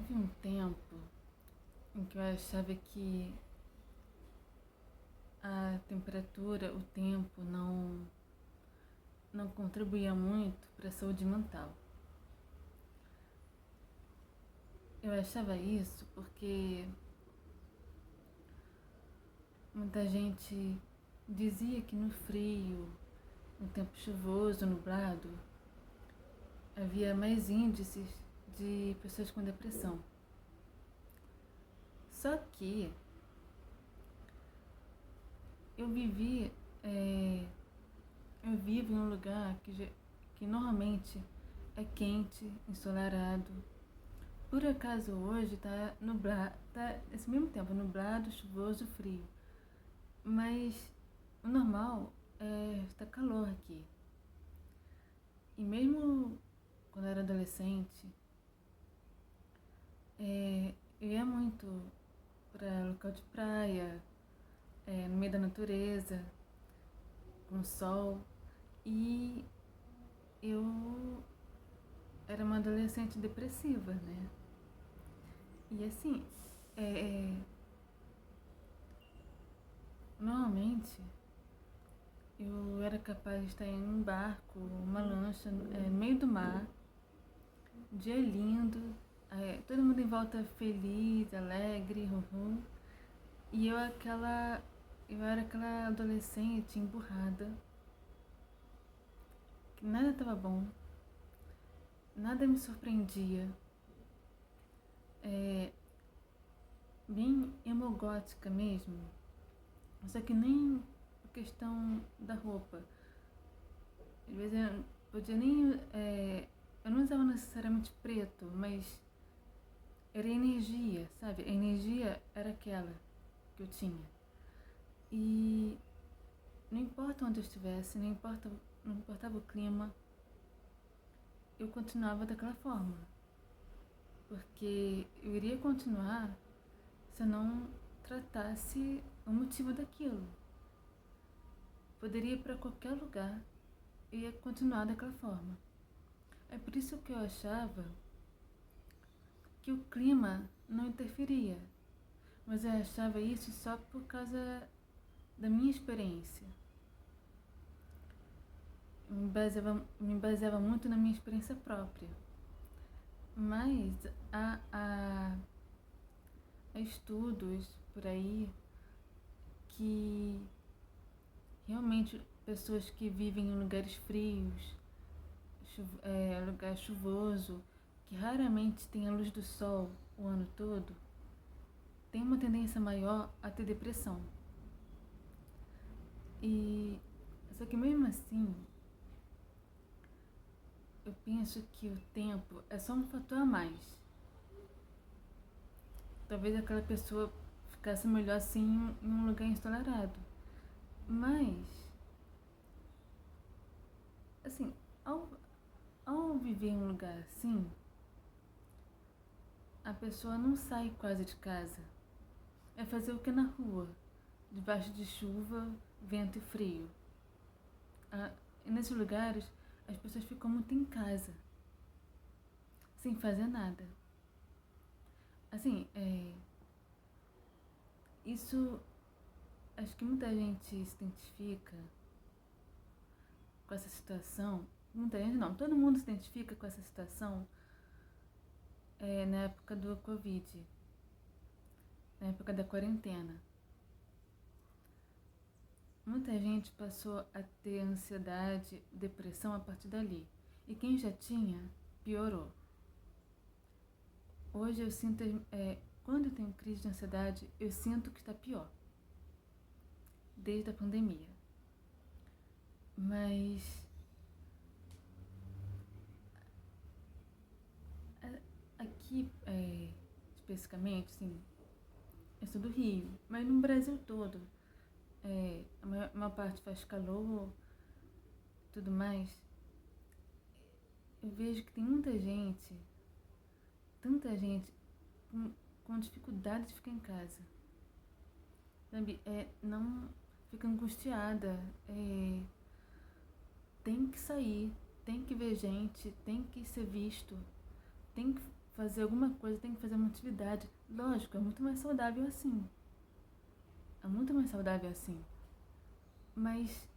Houve um tempo em que eu achava que a temperatura, o tempo não contribuía muito para a saúde mental. Eu achava isso porque muita gente dizia que no frio, no tempo chuvoso, nublado, havia mais índices de pessoas com depressão. Só que eu vivi, é, eu vivo em um lugar que normalmente é quente, ensolarado. Por acaso hoje tá nublado, tá esse mesmo tempo, nublado, chuvoso, frio. Mas o normal é estar calor aqui. E mesmo quando eu era adolescente, eu ia muito para local de praia, no meio da natureza, com sol. E eu era uma adolescente depressiva, né? E assim, normalmente eu era capaz de estar em um barco, uma lancha, no meio do mar, dia lindo, todo mundo em volta feliz, alegre, uhum. E eu era aquela adolescente emburrada, que nada estava bom, nada me surpreendia, bem emogótica mesmo, só que nem a questão da roupa. Às vezes eu podia nem. Eu não usava necessariamente preto, mas era energia, sabe? A energia era aquela que eu tinha. E não importa onde eu estivesse, não importava o clima, eu continuava daquela forma. Porque eu iria continuar se eu não tratasse o motivo daquilo. Poderia ir para qualquer lugar e ia continuar daquela forma. É por isso que eu achava que o clima não interferia, mas eu achava isso só por causa da minha experiência. Me baseava muito na minha experiência própria. Mas há estudos por aí que realmente pessoas que vivem em lugares frios, lugar chuvoso, que raramente tem a luz do sol o ano todo, tem uma tendência maior a ter depressão. E só que mesmo assim, eu penso que o tempo é só um fator a mais. Talvez aquela pessoa ficasse melhor assim em um lugar ensolarado. Mas, assim, ao viver em um lugar assim, a pessoa não sai quase de casa. É fazer o que na rua, debaixo de chuva, vento e frio. E nesses lugares, as pessoas ficam muito em casa, sem fazer nada. Assim, isso, acho que muita gente se identifica com essa situação. Muita gente não, todo mundo se identifica com essa situação na época do Covid, na época da quarentena. Muita gente passou a ter ansiedade, depressão a partir dali. E quem já tinha, piorou. Hoje eu sinto, quando eu tenho crise de ansiedade, eu sinto que está pior. Desde a pandemia. Mas aqui, especificamente, assim, eu sou do Rio, mas no Brasil todo, a maior parte faz calor, tudo mais. Eu vejo que tem tanta gente com dificuldade de ficar em casa, sabe? Não fica angustiada, tem que sair, tem que ver gente, tem que ser visto, tem que fazer alguma coisa, tem que fazer uma atividade. Lógico, é muito mais saudável assim. É muito mais saudável assim. Mas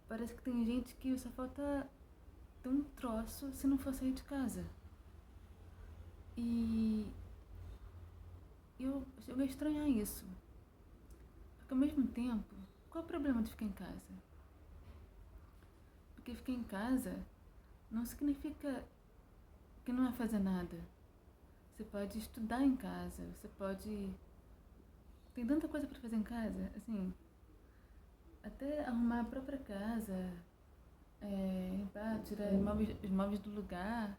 parece que tem gente que só falta ter um troço se não for sair de casa. E eu cheguei a estranhar isso. Porque ao mesmo tempo, qual é o problema de ficar em casa? Porque ficar em casa não significa que não vai fazer nada. Você pode estudar em casa, você pode... Tem tanta coisa para fazer em casa, assim, até arrumar a própria casa, tirar os móveis do lugar,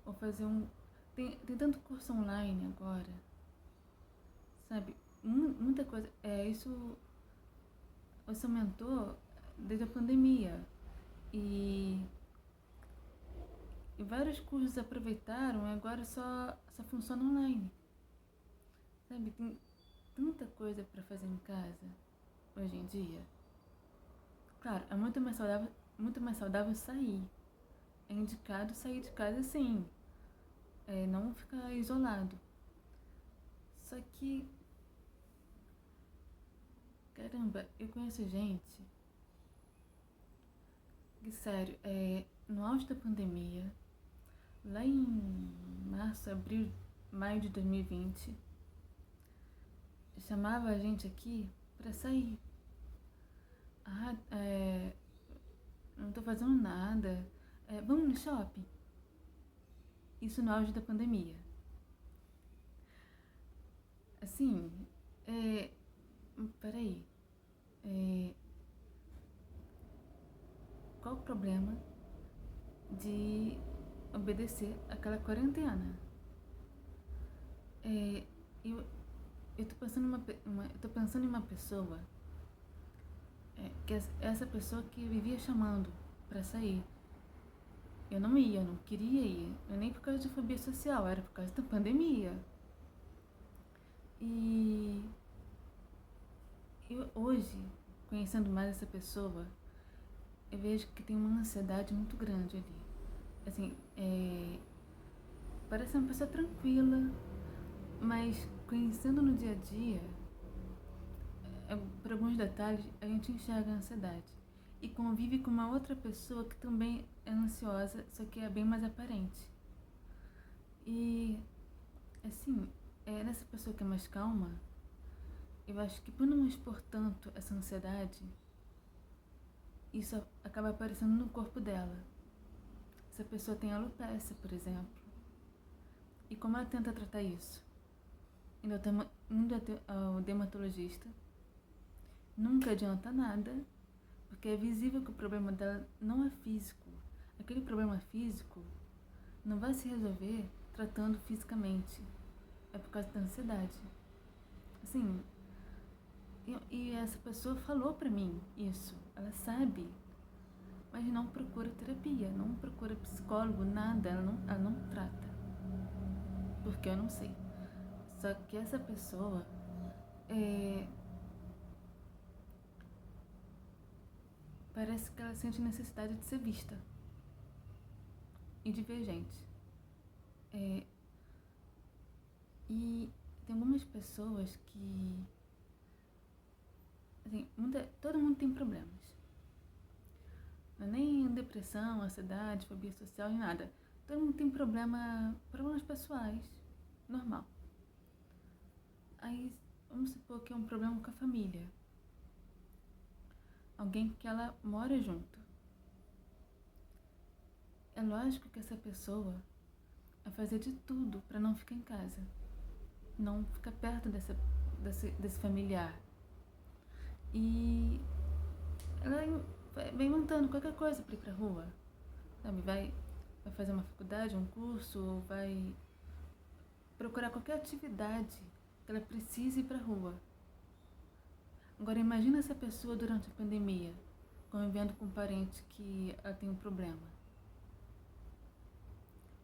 ou fazer um... Tem tanto curso online agora, sabe? Muita coisa. Isso aumentou desde a pandemia. E vários cursos aproveitaram e agora só funciona online. Sabe? Tem tanta coisa para fazer em casa hoje em dia. Claro, é muito mais saudável sair. É indicado sair de casa sim. Não ficar isolado. Só que, caramba, eu conheço gente que, sério, no auge da pandemia, lá em março, abril, maio de 2020, chamava a gente aqui pra sair. Não tô fazendo nada. Vamos no shopping? Isso no auge da pandemia. Assim, peraí. Qual o problema de obedecer aquela quarentena? Eu tô pensando em uma pessoa, que essa pessoa que vivia chamando pra sair. Eu não ia, eu não queria ir. Não é nem por causa de fobia social, era por causa da pandemia. E eu hoje, conhecendo mais essa pessoa, eu vejo que tem uma ansiedade muito grande ali. Assim, parece uma pessoa tranquila, mas conhecendo no dia a dia, por alguns detalhes, a gente enxerga a ansiedade. E convive com uma outra pessoa que também é ansiosa, só que é bem mais aparente. E, assim, nessa pessoa que é mais calma, eu acho que por não expor tanto essa ansiedade, isso acaba aparecendo no corpo dela. Essa pessoa tem alopecia, por exemplo. E como ela tenta tratar isso? Indo ao dermatologista, nunca adianta nada, porque é visível que o problema dela não é físico. Aquele problema físico não vai se resolver tratando fisicamente. É por causa da ansiedade. Assim, e essa pessoa falou pra mim isso. Ela sabe, mas não procura terapia, não procura psicólogo, nada. Ela não trata. Porque eu não sei. Só que essa pessoa parece que ela sente necessidade de ser vista e de ver gente. E tem algumas pessoas que, assim, todo mundo tem problemas. Não é nem depressão, ansiedade, fobia social, nem nada. Todo mundo tem problemas pessoais, normal. Aí, vamos supor que é um problema com a família. Alguém que ela mora junto. É lógico que essa pessoa vai fazer de tudo para não ficar em casa. Não ficar perto desse familiar. E ela vai inventando qualquer coisa para ir pra rua. Sabe? Vai fazer uma faculdade, um curso, ou vai procurar qualquer atividade que ela precise ir pra rua. Agora imagina essa pessoa durante a pandemia, convivendo com um parente que ela tem um problema.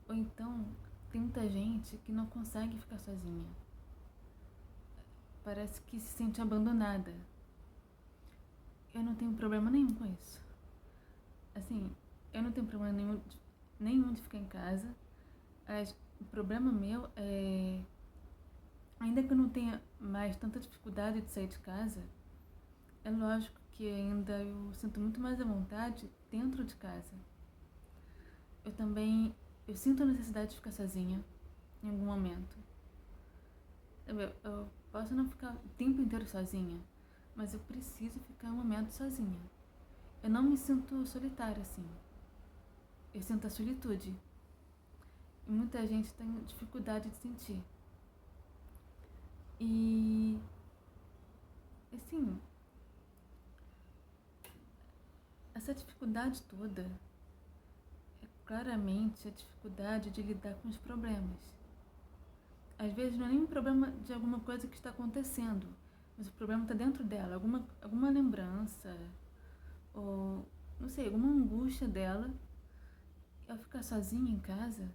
Ou então, tem muita gente que não consegue ficar sozinha. Parece que se sente abandonada. Eu não tenho problema nenhum com isso. Assim, eu não tenho problema nenhum de ficar em casa. o problema meu é, ainda que eu não tenha mais tanta dificuldade de sair de casa, é lógico que ainda eu sinto muito mais à vontade dentro de casa. Eu também, eu sinto a necessidade de ficar sozinha em algum momento. Eu posso não ficar o tempo inteiro sozinha, mas eu preciso ficar um momento sozinha. Eu não me sinto solitária assim. Eu sinto a solitude. E muita gente tem dificuldade de sentir. E, assim, essa dificuldade toda é claramente a dificuldade de lidar com os problemas. Às vezes não é nem um problema de alguma coisa que está acontecendo, mas o problema está dentro dela, alguma lembrança, ou, não sei, alguma angústia dela. Ao ficar sozinha em casa,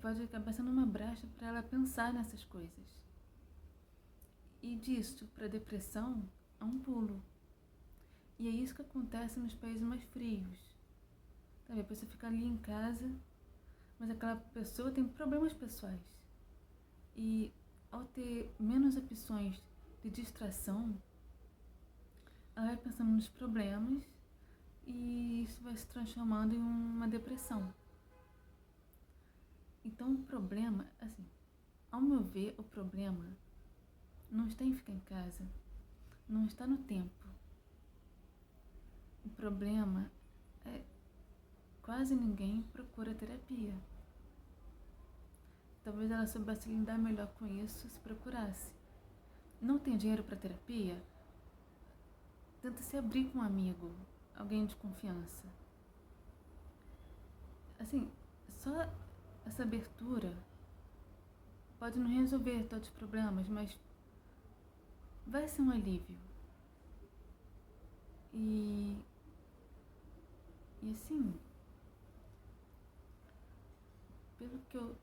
pode acabar sendo uma brecha para ela pensar nessas coisas. E disso para depressão é um pulo. E é isso que acontece nos países mais frios. Sabe, a pessoa fica ali em casa, mas aquela pessoa tem problemas pessoais. E ao ter menos opções de distração, ela vai pensando nos problemas e isso vai se transformando em uma depressão. Então o problema, assim, ao meu ver, o problema não está em ficar em casa, não está no tempo. O problema é quase ninguém procura terapia. Talvez ela soubesse lidar melhor com isso se procurasse. Não tem dinheiro para terapia? Tenta se abrir com um amigo, alguém de confiança. Assim, só essa abertura pode não resolver todos os problemas, mas vai ser um alívio. E assim, pelo que eu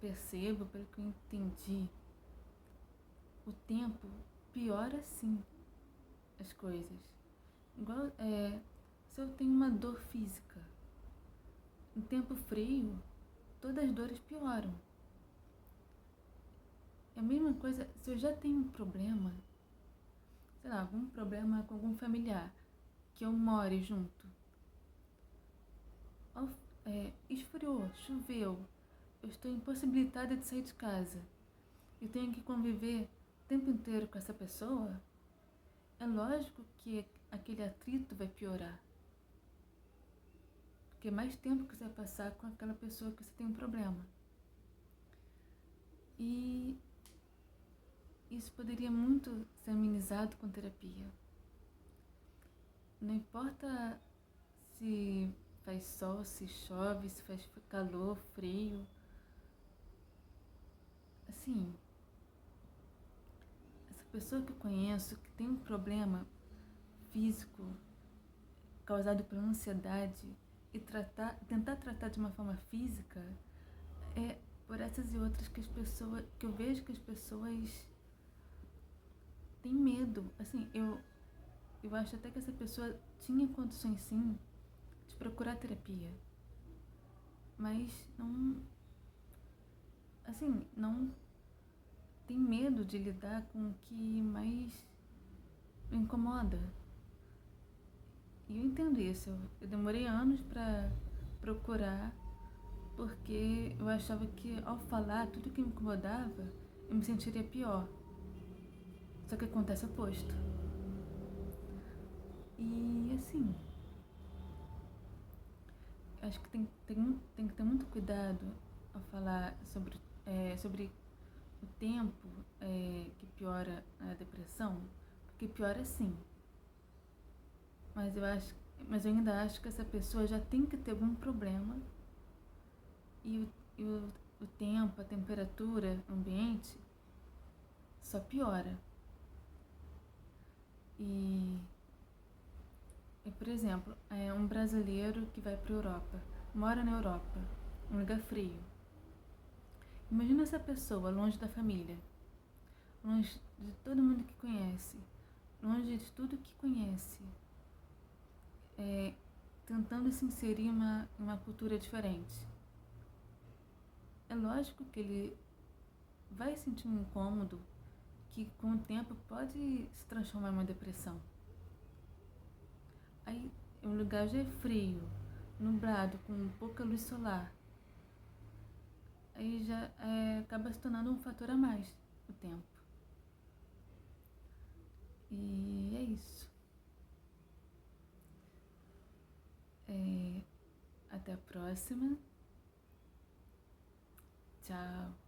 percebo, pelo que eu entendi, o tempo piora sim as coisas. Igual, se eu tenho uma dor física, em tempo frio, todas as dores pioram. É a mesma coisa, se eu já tenho um problema, sei lá, algum problema com algum familiar, que eu more junto, esfriou, choveu, eu estou impossibilitada de sair de casa, eu tenho que conviver o tempo inteiro com essa pessoa, é lógico que aquele atrito vai piorar. Porque é mais tempo que você vai passar com aquela pessoa que você tem um problema. E isso poderia muito ser amenizado com terapia. Não importa se faz sol, se chove, se faz calor, frio. Assim, essa pessoa que eu conheço que tem um problema físico causado pela ansiedade e tentar tratar de uma forma física, é por essas e outras que eu vejo que as pessoas têm medo. Assim, eu acho até que essa pessoa tinha condições sim de procurar terapia, mas não tem medo de lidar com o que mais me incomoda. E eu entendo isso. Eu demorei anos para procurar, porque eu achava que ao falar tudo que me incomodava, eu me sentiria pior. Só que acontece o oposto. E assim, acho que tem que ter muito cuidado ao falar sobre o tempo que piora a depressão, porque piora sim. Mas eu ainda acho que essa pessoa já tem que ter algum problema e o tempo, a temperatura, o ambiente só piora. E por exemplo, um brasileiro que vai para a Europa, mora na Europa, um lugar frio. Imagina essa pessoa longe da família, longe de todo mundo que conhece, longe de tudo que conhece. tentando se inserir em uma cultura diferente. É lógico que ele vai sentir um incômodo que com o tempo pode se transformar em uma depressão. Aí o lugar já é frio, nublado, com pouca luz solar. Aí já acaba se tornando um fator a mais o tempo. E é isso. Até a próxima. Tchau.